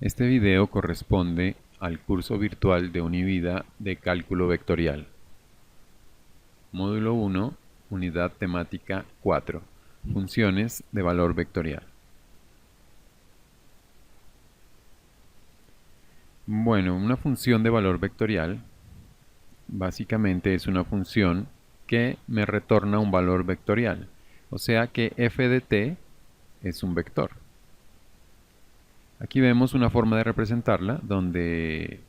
Este video corresponde al curso virtual de Univida de Cálculo Vectorial. Módulo 1, Unidad Temática 4. Funciones de valor vectorial. Bueno, una función de valor vectorial básicamente es una función que me retorna un valor vectorial. O sea que f de t es un vector. Aquí vemos una forma de representarla donde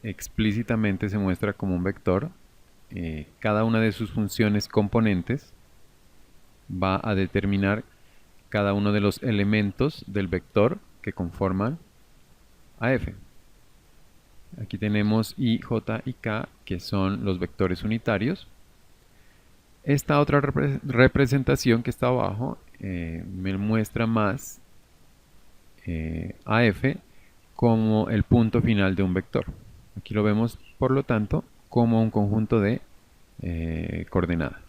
explícitamente se muestra como un vector. Cada una de sus funciones componentes va a determinar cada uno de los elementos del vector que conforman a f. Aquí tenemos i, j y k, que son los vectores unitarios. Esta otra representación que está abajo me muestra más a f como el punto final de un vector. Aquí lo vemos, por lo tanto, como un conjunto de coordenadas.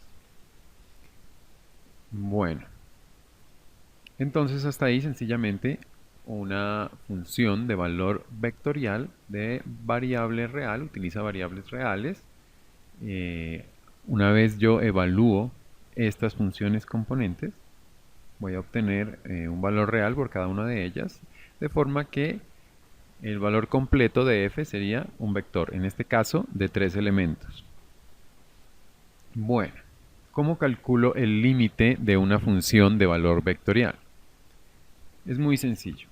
Bueno, entonces hasta ahí sencillamente una función de valor vectorial de variable real, utiliza variables reales. Una vez yo evalúo estas funciones componentes, voy a obtener un valor real por cada una de ellas, de forma que el valor completo de f sería un vector, en este caso de 3 elementos. Bueno, ¿cómo calculo el límite de una función de valor vectorial? Es muy sencillo.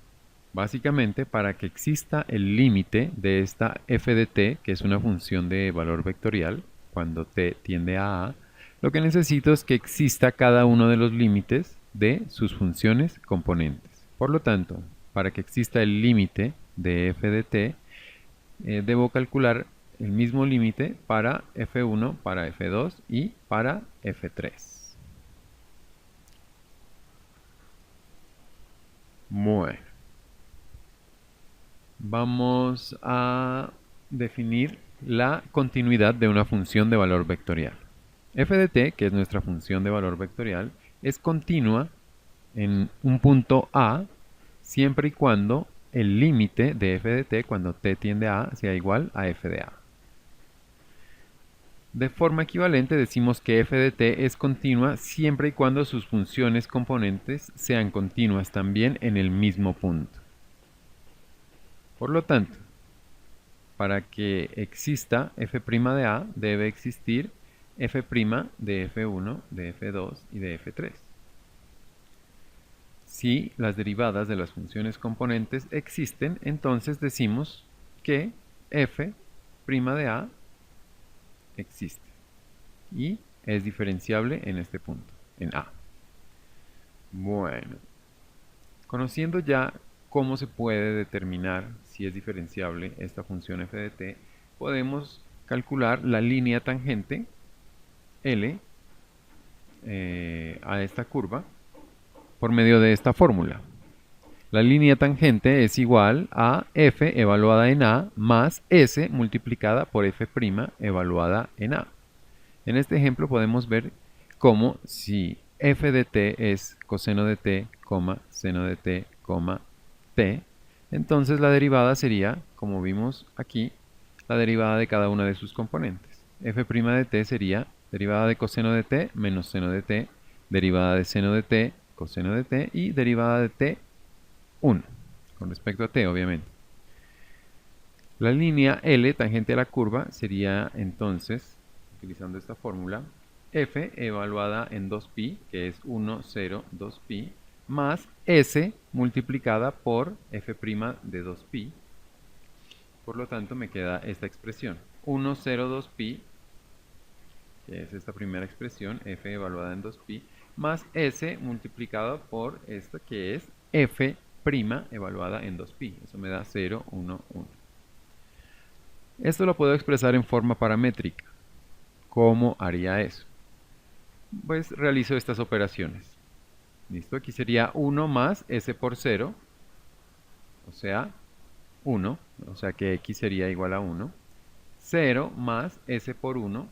Básicamente, para que exista el límite de esta f de t, que es una función de valor vectorial, cuando t tiende a, lo que necesito es que exista cada uno de los límites de sus funciones componentes. Por lo tanto, para que exista el límite de f de t, debo calcular el mismo límite para f1, para f2 y para f3. Bueno, vamos a definir la continuidad de una función de valor vectorial. F de t, que es nuestra función de valor vectorial, es continua en un punto A siempre y cuando el límite de f de t cuando t tiende a sea igual a f de a. De forma equivalente decimos que f de t es continua siempre y cuando sus funciones componentes sean continuas también en el mismo punto. Por lo tanto, para que exista f' de a, debe existir f' de f1, de f2 y de f3. Si las derivadas de las funciones componentes existen, entonces decimos que f' de a existe y es diferenciable en este punto, en a. Bueno, conociendo ya cómo se puede determinar si es diferenciable esta función f de t, podemos calcular la línea tangente L a esta curva por medio de esta fórmula. La línea tangente es igual a f evaluada en a más s multiplicada por f' evaluada en a. En este ejemplo podemos ver cómo si f de t es coseno de t, seno de t, t, entonces la derivada sería, como vimos aquí, la derivada de cada una de sus componentes. f' de t sería derivada de coseno de t menos seno de t, derivada de seno de t, coseno de t y derivada de t 1, con respecto a t obviamente. La línea L tangente a la curva sería entonces, utilizando esta fórmula, f evaluada en 2pi, que es 1, 0, 2pi, más s multiplicada por f' de 2pi. Por lo tanto me queda esta expresión, 1, 0, 2pi, que es esta primera expresión, f evaluada en 2pi, más s multiplicado por esta que es f' evaluada en 2pi. Eso me da 0, 1, 1. Esto lo puedo expresar en forma paramétrica. ¿Cómo haría eso? Pues realizo estas operaciones. ¿Listo? Aquí sería 1 más s por 0, o sea, 1, o sea que x sería igual a 1. 0 más s por 1,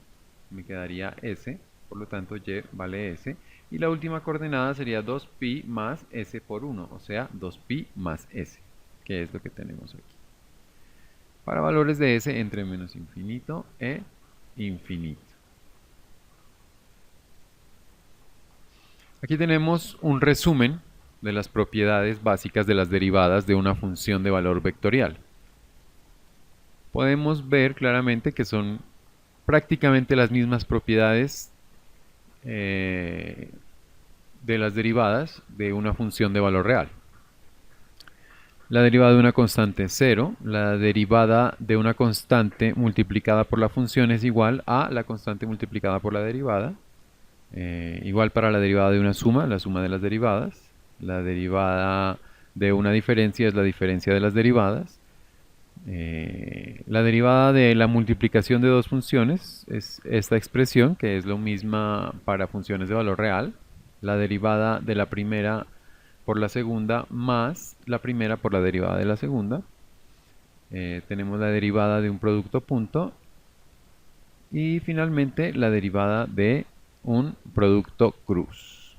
me quedaría s, por lo tanto y vale s. Y la última coordenada sería 2pi más s por 1, o sea, 2pi más s. que es lo que tenemos aquí. Para valores de s entre menos infinito e infinito. Aquí tenemos un resumen de las propiedades básicas de las derivadas de una función de valor vectorial. Podemos ver claramente que son prácticamente las mismas propiedades de las derivadas de una función de valor real. La derivada de una constante es 0, la derivada de una constante multiplicada por la función es igual a la constante multiplicada por la derivada. Igual para la derivada de una suma, la suma de las derivadas. La derivada de una diferencia es la diferencia de las derivadas. La derivada de la multiplicación de dos funciones es esta expresión, que es lo misma para funciones de valor real. La derivada de la primera por la segunda más la primera por la derivada de la segunda. Tenemos la derivada de un producto punto. Y finalmente la derivada de un producto cruz.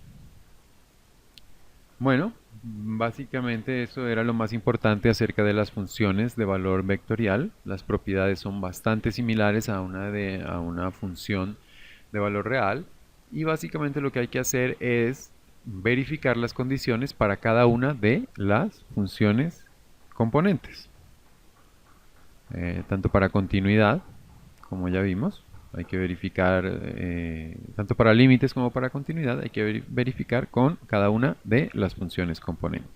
Bueno, básicamente eso era lo más importante acerca de las funciones de valor vectorial. Las propiedades son bastante similares a una función de valor real. Y básicamente lo que hay que hacer es verificar las condiciones para cada una de las funciones componentes. Tanto para continuidad, como ya vimos, hay que verificar, tanto para límites como para continuidad, hay que verificar con cada una de las funciones componentes.